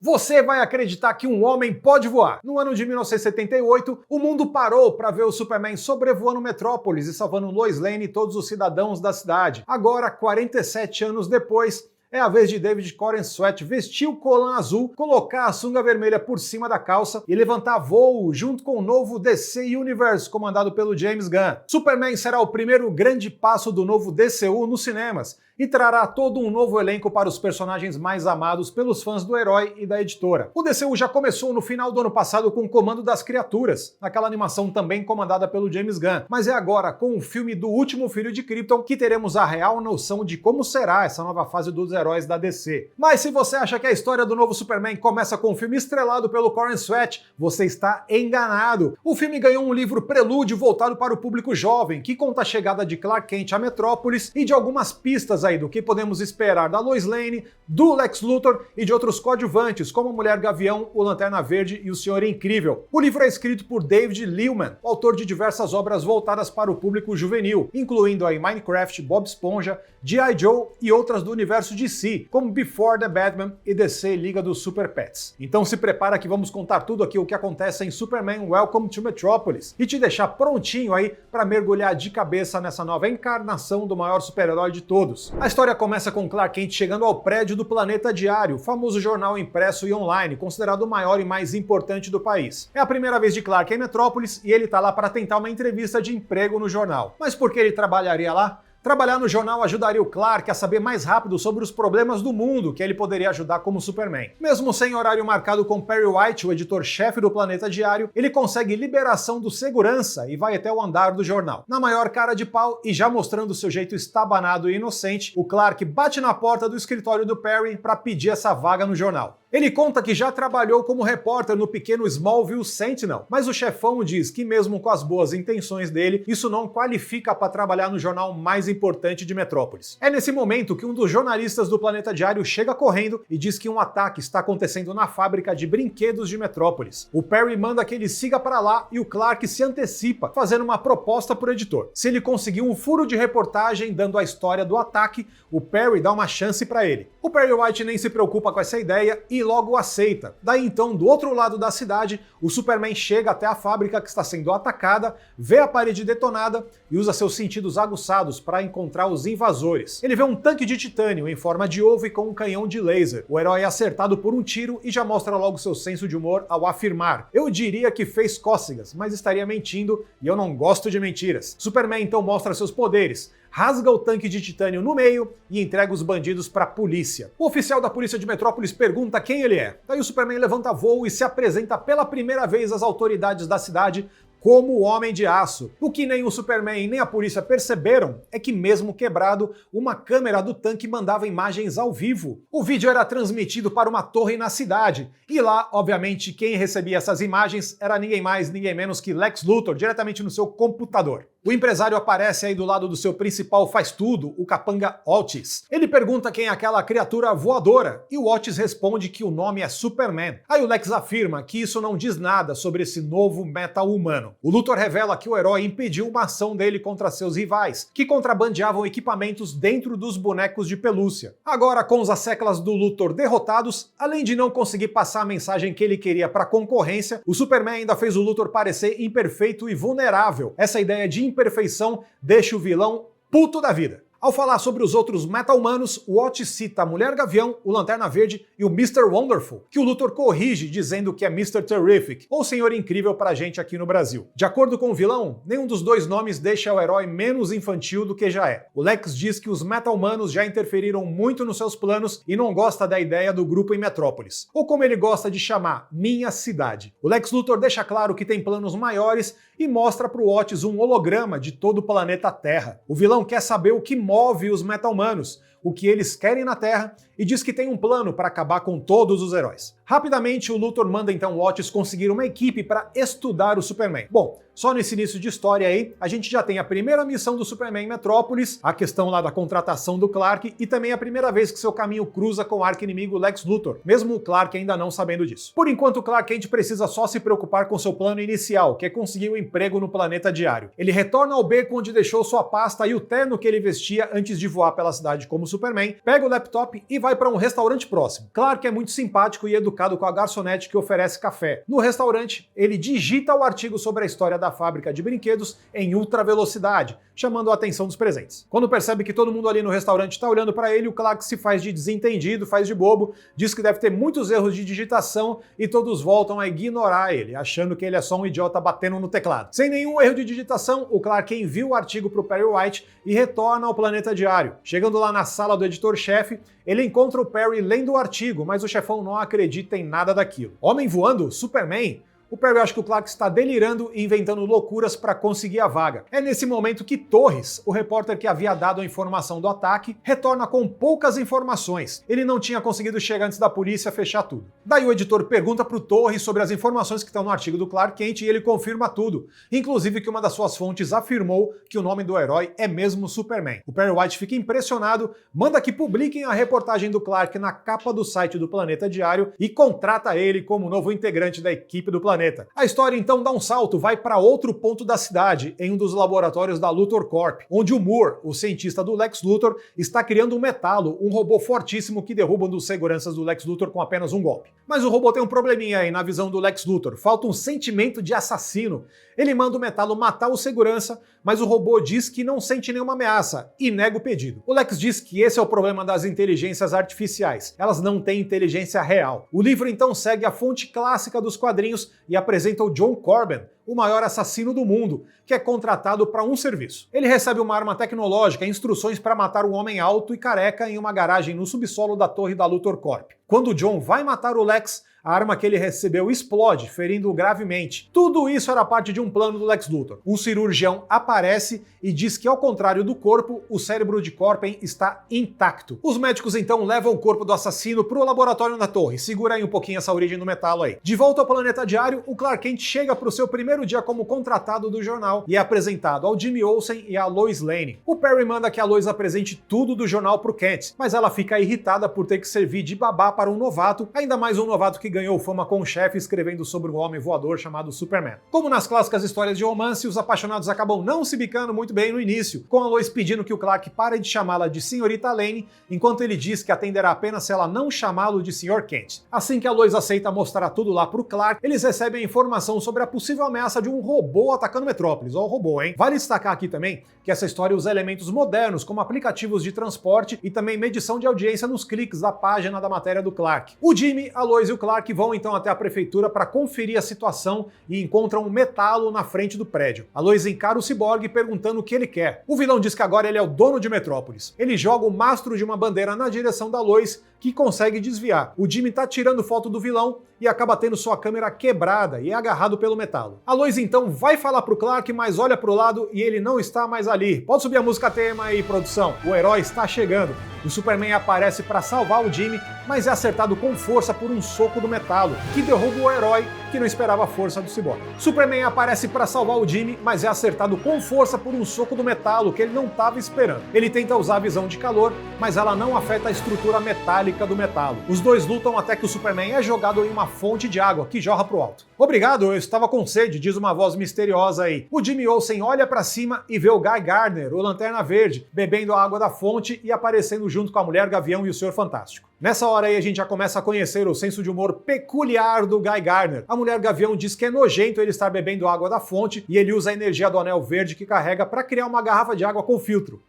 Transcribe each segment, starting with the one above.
Você vai acreditar que um homem pode voar? No ano de 1978, o mundo parou para ver o Superman sobrevoando Metrópolis e salvando Lois Lane e todos os cidadãos da cidade. Agora, 47 anos depois, é a vez de David Corenswet vestir o colã azul, colocar a sunga vermelha por cima da calça e levantar voo junto com o novo DC Universe, comandado pelo James Gunn. Superman será o primeiro grande passo do novo DCU nos cinemas e trará todo um novo elenco para os personagens mais amados pelos fãs do herói e da editora. O DCU já começou no final do ano passado com o Comando das Criaturas, aquela animação também comandada pelo James Gunn, mas é agora com o filme do Último Filho de Krypton que teremos a real noção de como será essa nova fase dos heróis da DC. Mas se você acha que a história do novo Superman começa com um filme estrelado pelo Corenswet, você está enganado. O filme ganhou um livro prelúdio voltado para o público jovem, que conta a chegada de Clark Kent a Metrópolis e de algumas pistas aí do que podemos esperar da Lois Lane, do Lex Luthor e de outros coadjuvantes, como a Mulher Gavião, o Lanterna Verde e o Senhor Incrível. O livro é escrito por David Lielman, autor de diversas obras voltadas para o público juvenil, incluindo aí Minecraft, Bob Esponja, G.I. Joe e outras do universo DC, como Before the Batman e DC Liga dos Super Pets. Então se prepara que vamos contar tudo aqui o que acontece em Superman Welcome to Metropolis e te deixar prontinho aí para mergulhar de cabeça nessa nova encarnação do maior super-herói de todos. A história começa com Clark Kent chegando ao prédio do Planeta Diário, famoso jornal impresso e online, considerado o maior e mais importante do país. É a primeira vez de Clark em Metrópolis e ele tá lá para tentar uma entrevista de emprego no jornal. Mas por que ele trabalharia lá? Trabalhar no jornal ajudaria o Clark a saber mais rápido sobre os problemas do mundo que ele poderia ajudar como Superman. Mesmo sem horário marcado com Perry White, o editor-chefe do Planeta Diário, ele consegue liberação do segurança e vai até o andar do jornal. Na maior cara de pau e já mostrando seu jeito estabanado e inocente, o Clark bate na porta do escritório do Perry para pedir essa vaga no jornal. Ele conta que já trabalhou como repórter no pequeno Smallville Sentinel, mas o chefão diz que mesmo com as boas intenções dele, isso não qualifica para trabalhar no jornal mais importante de Metrópolis. É nesse momento que um dos jornalistas do Planeta Diário chega correndo e diz que um ataque está acontecendo na fábrica de brinquedos de Metrópolis. O Perry manda que ele siga para lá e o Clark se antecipa, fazendo uma proposta para o editor. Se ele conseguir um furo de reportagem dando a história do ataque, o Perry dá uma chance para ele. O Perry White nem se preocupa com essa ideia e logo aceita. Daí então, do outro lado da cidade, o Superman chega até a fábrica que está sendo atacada, vê a parede detonada e usa seus sentidos aguçados para encontrar os invasores. Ele vê um tanque de titânio em forma de ovo e com um canhão de laser. O herói é acertado por um tiro e já mostra logo seu senso de humor ao afirmar: "Eu diria que fez cócegas, mas estaria mentindo e eu não gosto de mentiras." Superman então mostra seus poderes, rasga o tanque de titânio no meio e entrega os bandidos para a polícia. O oficial da polícia de Metrópolis pergunta quem ele é. Daí o Superman levanta voo e se apresenta pela primeira vez às autoridades da cidade como o Homem de Aço. O que nem o Superman nem a polícia perceberam é que, mesmo quebrado, uma câmera do tanque mandava imagens ao vivo. O vídeo era transmitido para uma torre na cidade, e lá, obviamente, quem recebia essas imagens era ninguém mais, ninguém menos que Lex Luthor, diretamente no seu computador. O empresário aparece aí do lado do seu principal faz-tudo, o capanga Otis. Ele pergunta quem é aquela criatura voadora, e o Otis responde que o nome é Superman. Aí o Lex afirma que isso não diz nada sobre esse novo meta-humano. O Luthor revela que o herói impediu uma ação dele contra seus rivais, que contrabandeavam equipamentos dentro dos bonecos de pelúcia. Agora, com os asseclas do Luthor derrotados, além de não conseguir passar a mensagem que ele queria para a concorrência, o Superman ainda fez o Luthor parecer imperfeito e vulnerável. Essa ideia de imperfeição deixa o vilão puto da vida. Ao falar sobre os outros meta-humanos, o Otis cita a Mulher Gavião, o Lanterna Verde e o Mr. Wonderful, que o Luthor corrige dizendo que é Mr. Terrific, ou Senhor Incrível pra gente aqui no Brasil. De acordo com o vilão, nenhum dos dois nomes deixa o herói menos infantil do que já é. O Lex diz que os meta-humanos já interferiram muito nos seus planos e não gosta da ideia do grupo em Metrópolis, ou como ele gosta de chamar, minha cidade. O Lex Luthor deixa claro que tem planos maiores e mostra pro Otis um holograma de todo o planeta Terra. O vilão quer saber o que move os meta-humanos, o que eles querem na Terra, e diz que tem um plano para acabar com todos os heróis. Rapidamente, o Luthor manda então o Otis conseguir uma equipe para estudar o Superman. Bom, só nesse início de história aí, a gente já tem a primeira missão do Superman em Metrópolis, a questão lá da contratação do Clark, e também a primeira vez que seu caminho cruza com o arqui-inimigo Lex Luthor, mesmo o Clark ainda não sabendo disso. Por enquanto, o Clark Kent precisa só se preocupar com seu plano inicial, que é conseguir um emprego no Planeta Diário. Ele retorna ao beco onde deixou sua pasta e o terno que ele vestia antes de voar pela cidade como Superman, pega o laptop e vai para um restaurante próximo. Clark é muito simpático e educado educado com a garçonete que oferece café. No restaurante, ele digita o artigo sobre a história da fábrica de brinquedos em ultra velocidade, chamando a atenção dos presentes. Quando percebe que todo mundo ali no restaurante está olhando para ele, o Clark se faz de desentendido, faz de bobo, diz que deve ter muitos erros de digitação e todos voltam a ignorar ele, achando que ele é só um idiota batendo no teclado. Sem nenhum erro de digitação, o Clark envia o artigo para o Perry White e retorna ao Planeta Diário. Chegando lá na sala do editor-chefe, ele encontra o Perry lendo o artigo, mas o chefão não acredita em nada daquilo. Homem voando? Superman? O Perry acha que o Clark está delirando e inventando loucuras para conseguir a vaga. É nesse momento que Torres, o repórter que havia dado a informação do ataque, retorna com poucas informações. Ele não tinha conseguido chegar antes da polícia fechar tudo. Daí o editor pergunta para o Torres sobre as informações que estão no artigo do Clark Kent e ele confirma tudo, inclusive que uma das suas fontes afirmou que o nome do herói é mesmo Superman. O Perry White fica impressionado, manda que publiquem a reportagem do Clark na capa do site do Planeta Diário e contrata ele como novo integrante da equipe do Planeta. A história então dá um salto, vai para outro ponto da cidade, em um dos laboratórios da Luthor Corp, onde o Moore, o cientista do Lex Luthor, está criando um Metalo, um robô fortíssimo que derruba um dos seguranças do Lex Luthor com apenas um golpe. Mas o robô tem um probleminha aí na visão do Lex Luthor, falta um sentimento de assassino. Ele manda o Metalo matar o segurança, mas o robô diz que não sente nenhuma ameaça e nega o pedido. O Lex diz que esse é o problema das inteligências artificiais, elas não têm inteligência real. O livro então segue a fonte clássica dos quadrinhos e apresenta o John Corbin, o maior assassino do mundo, que é contratado para um serviço. Ele recebe uma arma tecnológica e instruções para matar um homem alto e careca em uma garagem no subsolo da torre da Luthor Corp. Quando John vai matar o Lex, a arma que ele recebeu explode, ferindo-o gravemente. Tudo isso era parte de um plano do Lex Luthor. Um cirurgião aparece e diz que, ao contrário do corpo, o cérebro de Corpen está intacto. Os médicos então levam o corpo do assassino para o laboratório da torre. Segura aí um pouquinho essa origem do Metalo aí. De volta ao Planeta Diário, o Clark Kent chega para o seu primeiro dia como contratado do jornal e é apresentado ao Jimmy Olsen e à Lois Lane. O Perry manda que a Lois apresente tudo do jornal para o Kent, mas ela fica irritada por ter que servir de babá para um novato, ainda mais um novato que ganhou fama com o chefe escrevendo sobre um homem voador chamado Superman. Como nas clássicas histórias de romance, os apaixonados acabam não se bicando muito bem no início, com a Lois pedindo que o Clark pare de chamá-la de Senhorita Lane, enquanto ele diz que atenderá apenas se ela não chamá-lo de Sr. Kent. Assim que a Lois aceita mostrar tudo lá pro Clark, eles recebem a informação sobre a possível ameaça de um robô atacando Metrópolis. Ó, o robô, hein? Vale destacar aqui também que essa história usa elementos modernos, como aplicativos de transporte e também medição de audiência nos cliques da página da matéria do Clark. O Jimmy, a Lois e o Clark vão então até a prefeitura para conferir a situação e encontram um Metalo na frente do prédio. A Lois encara o ciborgue perguntando o que ele quer. O vilão diz que agora ele é o dono de Metrópolis. Ele joga o mastro de uma bandeira na direção da Lois, que consegue desviar. O Jimmy tá tirando foto do vilão e acaba tendo sua câmera quebrada e é agarrado pelo Metalo. A Lois então vai falar pro Clark, mas olha pro lado e ele não está mais ali. Pode subir a música tema aí, produção. O herói está chegando. O Superman aparece para salvar o Jimmy, mas é acertado com força por um soco do Metalo, que derruba o herói que não esperava a força do ciborgue. Superman aparece para salvar o Jimmy, mas é acertado com força por um soco do Metalo que ele não estava esperando. Ele tenta usar a visão de calor, mas ela não afeta a estrutura metálica do Metalo. Os dois lutam até que o Superman é jogado em uma fonte de água que jorra pro alto. Obrigado, eu estava com sede, diz uma voz misteriosa aí. O Jimmy Olsen olha para cima e vê o Guy Gardner, o Lanterna Verde, bebendo a água da fonte e aparecendo junto com a Mulher Gavião e o Senhor Fantástico. Nessa hora aí a gente já começa a conhecer o senso de humor peculiar do Guy Gardner. A Mulher Gavião diz que é nojento ele estar bebendo água da fonte e ele usa a energia do anel verde que carrega para criar uma garrafa de água com filtro.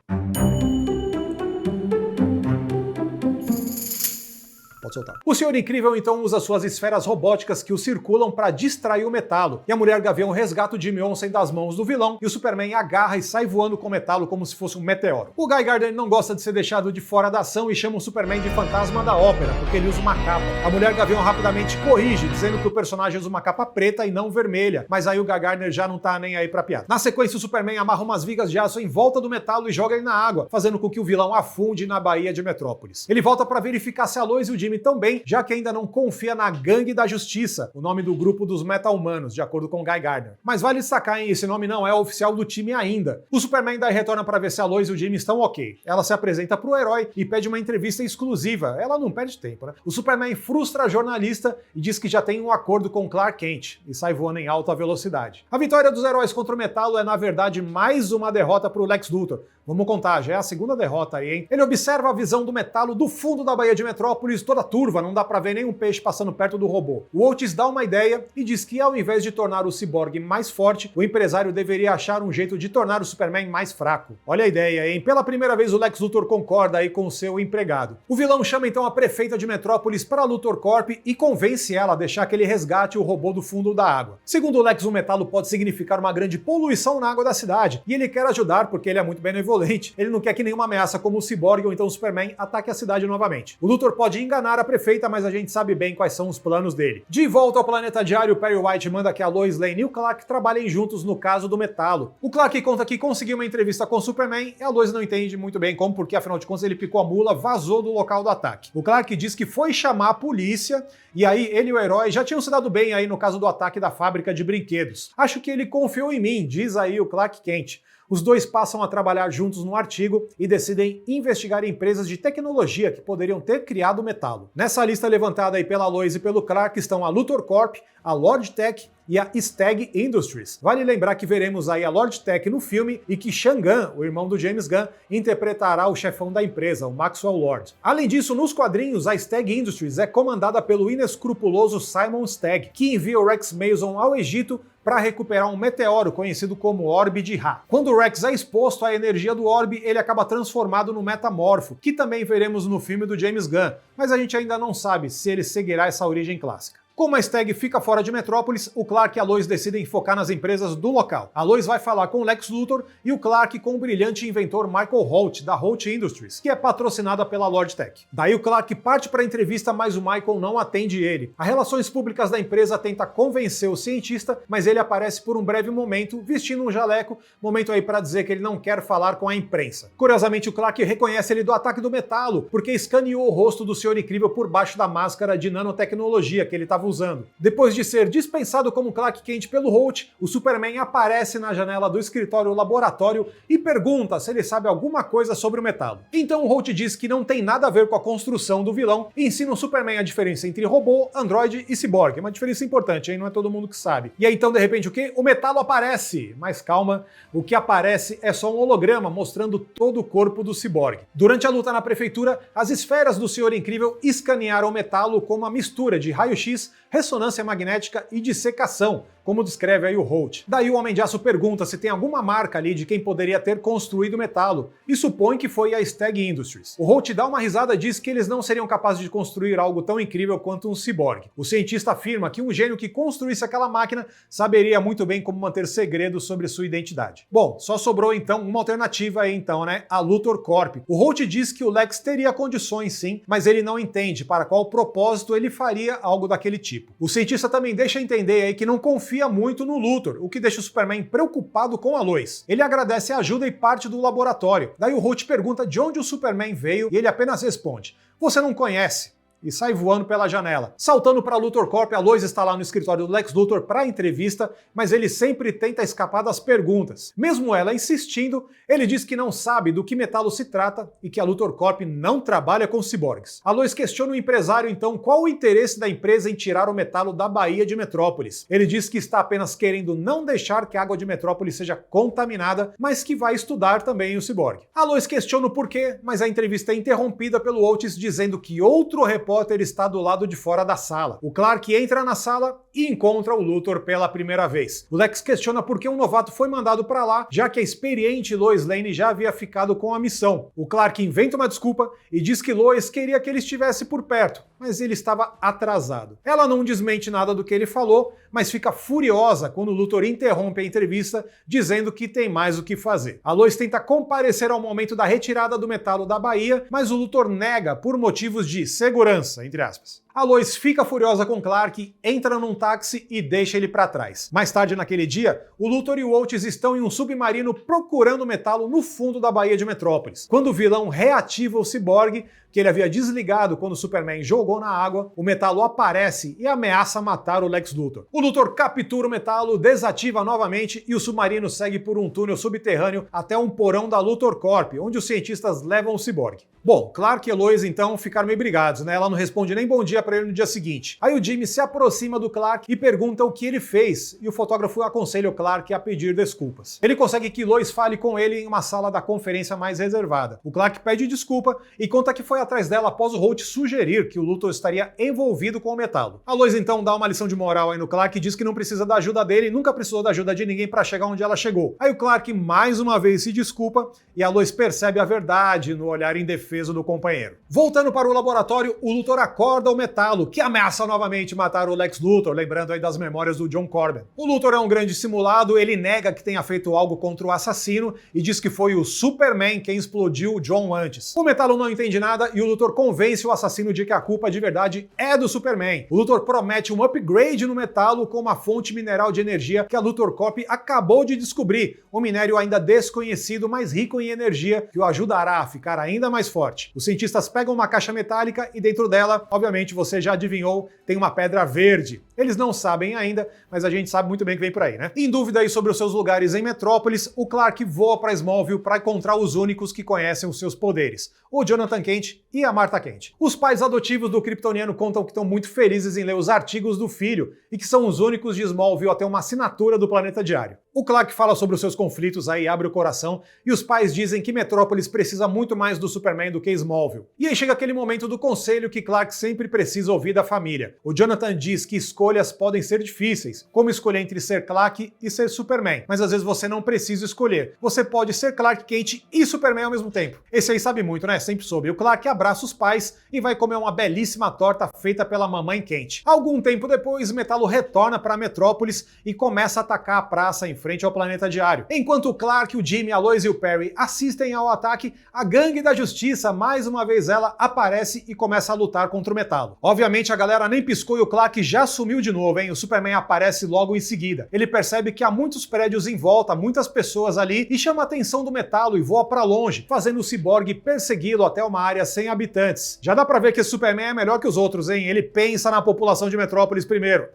Pode soltar. O Senhor Incrível então usa suas esferas robóticas que o circulam para distrair o Metalo, e a Mulher Gavião resgata o Jimmy Olsen das mãos do vilão, e o Superman agarra e sai voando com o Metalo como se fosse um meteoro. O Guy Gardner não gosta de ser deixado de fora da ação e chama o Superman de fantasma da ópera, porque ele usa uma capa. A Mulher Gavião rapidamente corrige, dizendo que o personagem usa uma capa preta e não vermelha, mas aí o Guy Gardner já não tá nem aí pra piada. Na sequência, o Superman amarra umas vigas de aço em volta do Metalo e joga ele na água, fazendo com que o vilão afunde na Baía de Metrópolis. Ele volta para verificar se a Lois e o Jimmy também, já que ainda não confia na Gangue da Justiça, o nome do grupo dos meta-humanos, de acordo com Guy Gardner. Mas vale destacar, hein, esse nome não é oficial do time ainda. O Superman daí retorna para ver se a Lois e o Jimmy estão ok. Ela se apresenta pro herói e pede uma entrevista exclusiva. Ela não perde tempo, né? O Superman frustra a jornalista e diz que já tem um acordo com Clark Kent e sai voando em alta velocidade. A vitória dos heróis contra o Metalo é, na verdade, mais uma derrota pro Lex Luthor. Vamos contar, já é a segunda derrota aí, hein? Ele observa a visão do Metalo do fundo da Baía de Metrópolis, toda turva, não dá pra ver nenhum peixe passando perto do robô. O Otis dá uma ideia e diz que ao invés de tornar o ciborgue mais forte, o empresário deveria achar um jeito de tornar o Superman mais fraco. Olha a ideia, hein? Pela primeira vez o Lex Luthor concorda aí com o seu empregado. O vilão chama então a prefeita de Metrópolis para a Luthor Corp e convence ela a deixar que ele resgate o robô do fundo da água. Segundo o Lex, o metalo pode significar uma grande poluição na água da cidade, e ele quer ajudar porque ele é muito benevolente. Ele não quer que nenhuma ameaça como o Cyborg ou então o Superman ataque a cidade novamente. O Luthor pode enganar a prefeita, mas a gente sabe bem quais são os planos dele. De volta ao Planeta Diário, Perry White manda que a Lois Lane e o Clark trabalhem juntos no caso do metalo. O Clark conta que conseguiu uma entrevista com o Superman e a Lois não entende muito bem como, porque afinal de contas ele picou a mula, vazou do local do ataque. O Clark diz que foi chamar a polícia e aí ele e o herói já tinham se dado bem aí no caso do ataque da fábrica de brinquedos. Acho que ele confiou em mim, diz aí o Clark Kent. Os dois passam a trabalhar juntos no artigo e decidem investigar empresas de tecnologia que poderiam ter criado o metalo. Nessa lista levantada aí pela Lois e pelo Clark estão a Luthor Corp, a Lord Tech e a Stag Industries. Vale lembrar que veremos aí a Lord Tech no filme e que Sean Gunn, o irmão do James Gunn, interpretará o chefão da empresa, o Maxwell Lord. Além disso, nos quadrinhos, a Stag Industries é comandada pelo inescrupuloso Simon Stagg, que envia o Rex Mason ao Egito para recuperar um meteoro conhecido como Orbe de Ra. Quando o Rex é exposto à energia do orbe, ele acaba transformado no Metamorfo, que também veremos no filme do James Gunn, mas a gente ainda não sabe se ele seguirá essa origem clássica. Como a Stag fica fora de Metrópolis, o Clark e a Lois decidem focar nas empresas do local. A Lois vai falar com o Lex Luthor e o Clark com o brilhante inventor Michael Holt, da Holt Industries, que é patrocinada pela Lord Tech. Daí o Clark parte para a entrevista, mas o Michael não atende ele. As relações públicas da empresa tenta convencer o cientista, mas ele aparece por um breve momento, vestindo um jaleco, momento aí para dizer que ele não quer falar com a imprensa. Curiosamente, o Clark reconhece ele do ataque do metalo, porque escaneou o rosto do Senhor Incrível por baixo da máscara de nanotecnologia que ele estava usando. Depois de ser dispensado como Clark Kent pelo Holt, o Superman aparece na janela do escritório laboratório e pergunta se ele sabe alguma coisa sobre o metalo. Então o Holt diz que não tem nada a ver com a construção do vilão e ensina o Superman a diferença entre robô, androide e ciborgue. É uma diferença importante, hein? Não é todo mundo que sabe. E aí então, de repente, o quê? O metalo aparece! Mas calma, o que aparece é só um holograma mostrando todo o corpo do ciborgue. Durante a luta na prefeitura, as esferas do Senhor Incrível escanearam o metalo com uma mistura de raio-x, ressonância magnética e dissecação, como descreve aí o Holt. Daí o Homem de Aço pergunta se tem alguma marca ali de quem poderia ter construído o metalo, e supõe que foi a Stag Industries. O Holt dá uma risada e diz que eles não seriam capazes de construir algo tão incrível quanto um ciborgue. O cientista afirma que um gênio que construísse aquela máquina saberia muito bem como manter segredos sobre sua identidade. Bom, só sobrou então uma alternativa aí então, né? A Luthor Corp. O Holt diz que o Lex teria condições sim, mas ele não entende para qual propósito ele faria algo daquele tipo. O cientista também deixa entender aí que não confia muito no Luthor, o que deixa o Superman preocupado com a Lois. Ele agradece a ajuda e parte do laboratório. Daí o Holt pergunta de onde o Superman veio e ele apenas responde: "Você não conhece." E sai voando pela janela. Saltando para a Luthor Corp, a Lois está lá no escritório do Lex Luthor para a entrevista, mas ele sempre tenta escapar das perguntas. Mesmo ela insistindo, ele diz que não sabe do que metalo se trata e que a Luthor Corp não trabalha com ciborgues. A Lois questiona o empresário então qual o interesse da empresa em tirar o metalo da Baía de Metrópolis. Ele diz que está apenas querendo não deixar que a água de Metrópolis seja contaminada, mas que vai estudar também o ciborgue. A Lois questiona o porquê, mas a entrevista é interrompida pelo Otis dizendo que outro repórter está do lado de fora da sala. O Clark entra na sala e encontra o Luthor pela primeira vez. O Lex questiona por que um novato foi mandado para lá, já que a experiente Lois Lane já havia ficado com a missão. O Clark inventa uma desculpa e diz que Lois queria que ele estivesse por perto, mas ele estava atrasado. Ela não desmente nada do que ele falou, mas fica furiosa quando o Luthor interrompe a entrevista, dizendo que tem mais o que fazer. A Lois tenta comparecer ao momento da retirada do metalo da Baía, mas o Luthor nega por motivos de segurança, entre aspas. A Lois fica furiosa com Clark, entra num táxi e deixa ele para trás. Mais tarde naquele dia, o Luthor e o Otis estão em um submarino procurando metalo no fundo da Baía de Metrópolis. Quando o vilão reativa o ciborgue, que ele havia desligado quando o Superman jogou na água, o metalo aparece e ameaça matar o Lex Luthor. O Luthor captura o metalo, desativa novamente e o submarino segue por um túnel subterrâneo até um porão da Luthor Corp, onde os cientistas levam o ciborgue. Bom, Clark e Lois então ficaram meio brigados, né? Ela não responde nem bom dia para ele no dia seguinte. Aí o Jimmy se aproxima do Clark e pergunta o que ele fez, e o fotógrafo aconselha o Clark a pedir desculpas. Ele consegue que Lois fale com ele em uma sala da conferência mais reservada. O Clark pede desculpa e conta que foi atrás dela após o Holt sugerir que o Luthor estaria envolvido com o Metallo. A Lois então dá uma lição de moral aí no Clark e diz que não precisa da ajuda dele, nunca precisou da ajuda de ninguém para chegar onde ela chegou. Aí o Clark mais uma vez se desculpa e a Lois percebe a verdade no olhar indefeso do companheiro. Voltando para o laboratório, o Luthor acorda o Metallo, que ameaça novamente matar o Lex Luthor, lembrando aí das memórias do John Corbin. O Luthor é um grande simulado, ele nega que tenha feito algo contra o assassino e diz que foi o Superman quem explodiu o John antes. O Metallo não entende nada e o Luthor convence o assassino de que a culpa de verdade é do Superman. O Luthor promete um upgrade no Metallo com uma fonte mineral de energia que a Luthor Corp acabou de descobrir, um minério ainda desconhecido, mas rico em energia, que o ajudará a ficar ainda mais forte. Os cientistas pegam uma caixa metálica e dentro dela, obviamente você já adivinhou, tem uma pedra verde. Eles não sabem ainda, mas a gente sabe muito bem que vem por aí, né? Em dúvida aí sobre os seus lugares em Metrópolis, o Clark voa para Smallville para encontrar os únicos que conhecem os seus poderes, o Jonathan Kent e a Martha Kent. Os pais adotivos do kryptoniano contam que estão muito felizes em ler os artigos do filho e que são os únicos de Smallville a ter uma assinatura do Planeta Diário. O Clark fala sobre os seus conflitos aí, abre o coração, e os pais dizem que Metrópolis precisa muito mais do Superman do que Smallville. E aí chega aquele momento do conselho que Clark sempre precisa ouvir da família. O Jonathan diz que escolhas podem ser difíceis, como escolher entre ser Clark e ser Superman, mas às vezes você não precisa escolher. Você pode ser Clark Kent e Superman ao mesmo tempo. Esse aí sabe muito, né? Sempre soube. O Clark abraça os pais e vai comer uma belíssima torta feita pela mamãe Kent. Algum tempo depois, Metallo retorna para Metrópolis e começa a atacar a praça em frente ao Planeta Diário. Enquanto o Clark, o Jimmy, a Lois e o Perry assistem ao ataque, a Gangue da Justiça, mais uma vez ela, aparece e começa a lutar contra o Metallo. Obviamente a galera nem piscou e o Clark já sumiu de novo, hein? O Superman aparece logo em seguida. Ele percebe que há muitos prédios em volta, muitas pessoas ali, e chama a atenção do Metallo e voa para longe, fazendo o Cyborg persegui-lo até uma área sem habitantes. Já dá pra ver que esse Superman é melhor que os outros, hein? Ele pensa na população de Metrópolis primeiro.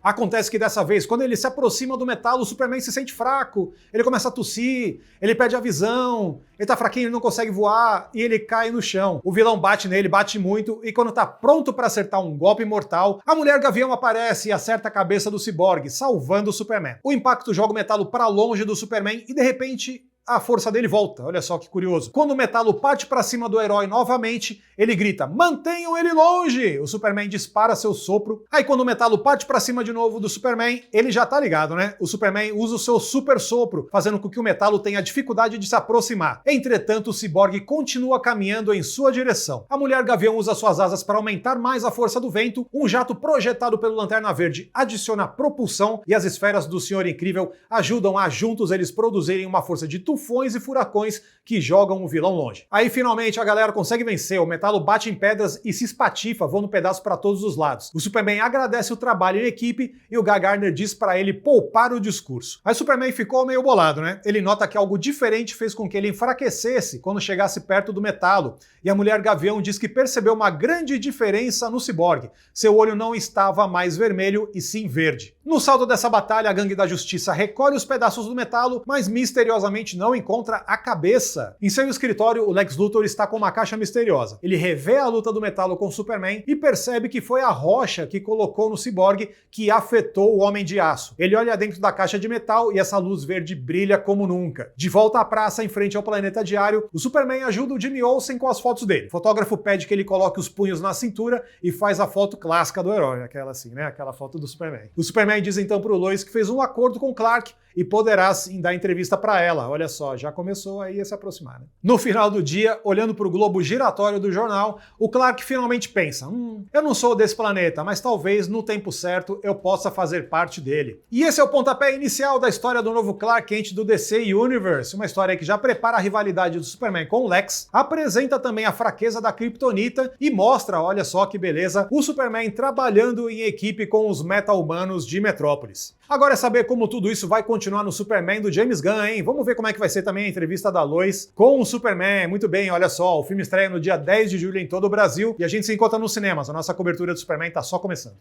Acontece que dessa vez, quando ele se aproxima do Metallo, o Superman se sente fraco, ele começa a tossir, ele perde a visão, ele tá fraquinho, ele não consegue voar e ele cai no chão. O vilão bate nele, bate muito, e quando tá pronto pra acertar um golpe mortal, a Mulher Gavião aparece e acerta a cabeça do Cyborg, salvando o Superman. O impacto joga o Metallo pra longe do Superman e de repente a força dele volta. Olha só que curioso. Quando o Metallo parte para cima do herói novamente, ele grita: "Mantenham ele longe!" O Superman dispara seu sopro. Aí quando o Metallo parte para cima de novo do Superman, ele já tá ligado, né? O Superman usa o seu super sopro, fazendo com que o Metallo tenha dificuldade de se aproximar. Entretanto, o Cyborg continua caminhando em sua direção. A Mulher Gavião usa suas asas para aumentar mais a força do vento, um jato projetado pelo Lanterna Verde adiciona propulsão e as esferas do Senhor Incrível ajudam a juntos eles produzirem uma força de tufões e furacões que jogam o vilão longe. Aí finalmente a galera consegue vencer, o Metallo bate em pedras e se espatifa, voando pedaços para todos os lados. O Superman agradece o trabalho em equipe e o Guy Gardner diz para ele poupar o discurso. Aí o Superman ficou meio bolado, né? Ele nota que algo diferente fez com que ele enfraquecesse quando chegasse perto do Metallo, e a Mulher Gavião diz que percebeu uma grande diferença no Cyborg. Seu olho não estava mais vermelho e sim verde. No saldo dessa batalha, a Gangue da Justiça recolhe os pedaços do Metallo, mas misteriosamente não encontra a cabeça. Em seu escritório, o Lex Luthor está com uma caixa misteriosa. Ele revê a luta do Metallo com o Superman e percebe que foi a rocha que colocou no Cyborg que afetou o Homem de Aço. Ele olha dentro da caixa de metal e essa luz verde brilha como nunca. De volta à praça, em frente ao Planeta Diário, o Superman ajuda o Jimmy Olsen com as fotos dele. O fotógrafo pede que ele coloque os punhos na cintura e faz a foto clássica do herói, aquela assim, né? Aquela foto do Superman. O Superman diz então pro Lois que fez um acordo com Clark e poderá sim dar entrevista para ela. Olha só, já começou aí a se aproximar, né? No final do dia, olhando para o globo giratório do jornal, o Clark finalmente pensa: eu não sou desse planeta, mas talvez no tempo certo eu possa fazer parte dele. E esse é o pontapé inicial da história do novo Clark Kent do DC Universe, uma história que já prepara a rivalidade do Superman com o Lex, apresenta também a fraqueza da Kryptonita e mostra, olha só que beleza, o Superman trabalhando em equipe com os meta-humanos de Metrópolis. Agora é saber como tudo isso vai continuar no Superman do James Gunn, hein? Vamos ver como é que vai ser também a entrevista da Lois com o Superman. Muito bem, olha só, o filme estreia no dia 10 de julho em todo o Brasil e a gente se encontra nos cinemas. A nossa cobertura do Superman tá só começando.